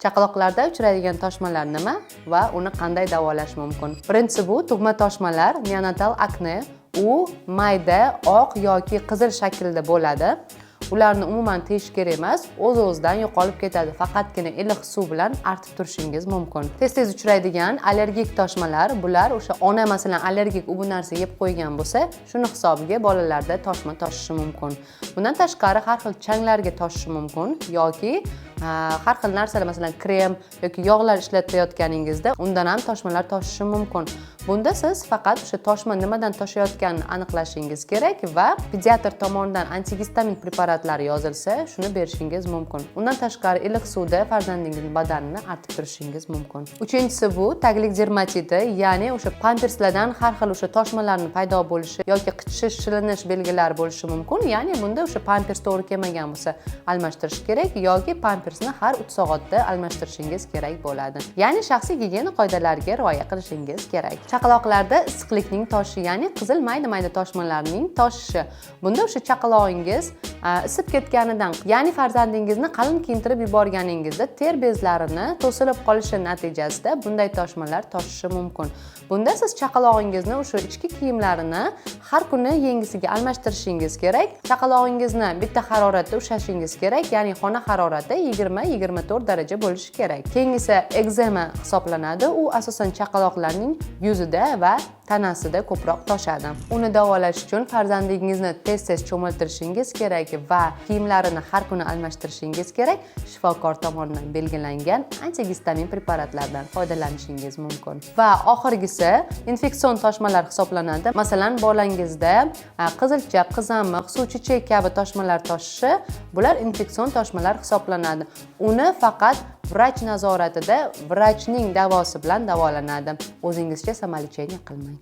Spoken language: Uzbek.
Chaqaloqlarda uchraydigan toshmalar nima va uni qanday davolash mumkin? Birinchisi bu tug'ma toshmalar, neonatal akne. U mayda, oq yoki qizil shaklda bo'ladi. Ularni umuman tiyish kerak emas, o'z-o'zidan yo'qolib ketadi. Faqatgina iliq suv bilan artib turishingiz mumkin. Tez-tez uchraydigan allergik toshmalar, bular o'sha ona masalan allergik bu narsa yeb qo'ygan bo'lsa, shuni hisobiga bolalarda toshma toshishi mumkin. Bundan tashqari har xil changlarga toshishi mumkin yoki har xil narsalar masalan krem yoki yog'lar ishlatayotganingizda undan ham toshmalar toshishi mumkin. Bunda siz faqat o'sha toshma nimadan toshayotganini aniqlashingiz kerak va pediatr tomonidan antigistamin preparatlari yozilsa, shuni berishingiz mumkin. Undan tashqari iliq suvda farzandingizning badanini artib turishingiz mumkin. Uchinchisi bu taglik dermatiti, ya'ni o'sha pamperslardan har xil o'sha toshmalarning paydo bo'lishi yoki qichishish, shilinish belgilari bo'lishi mumkin. Ya'ni bunda o'sha pampers to'g'ri kelmagan bo'lsa, almashtirish kerak yoki pampersni har 3 soatda almashtirishingiz kerak bo'ladi. Ya'ni shaxsiy gigiyena qoidalariga rioya qilishingiz kerak. Chaqaloqlarda issiqlikning toshishi, ya'ni qizil mayda-mayda toshmalarning toshishi. Bunda o'sha chaqalog'ingiz isib ketganidan, ya'ni farzandingizni qalin kiyintirib yuborganingizda ter bezlarini to'silib qolishi natijasida bunday toshmalar toshishi mumkin. Bunda siz chaqalog'ingizni o'sha ichki kiyimlarini har kuni yengisiga almashtirishingiz kerak. Chaqalog'ingizni bitta haroratda ushlashingiz kerak, ya'ni xona harorati 20-24 daraja bo'lishi kerak. Keyingisi ekzema hisoblanadi. U asosan chaqaloqlarning yuzida va tanasida ko'proq toshadi. Uni davolash uchun farzandingizni tez-tez cho'miltirishingiz kerak va kiyimlarini har kuni almashtirishingiz kerak. Shifokor tomonidan belgilangan antigistamin preparatlardan foydalanishingiz mumkin. Va oxirgisi infeksion toshmalar hisoblanadi. Masalan, bolangizda qizilcha, qizamiq, suvchechak kabi toshmalar toshishi, bular infeksion toshmalar hisoblanadi. Uni faqat vrach nazoratida vrachning davosi bilan davolanadi. O'zingizcha samalicheniya qilmang.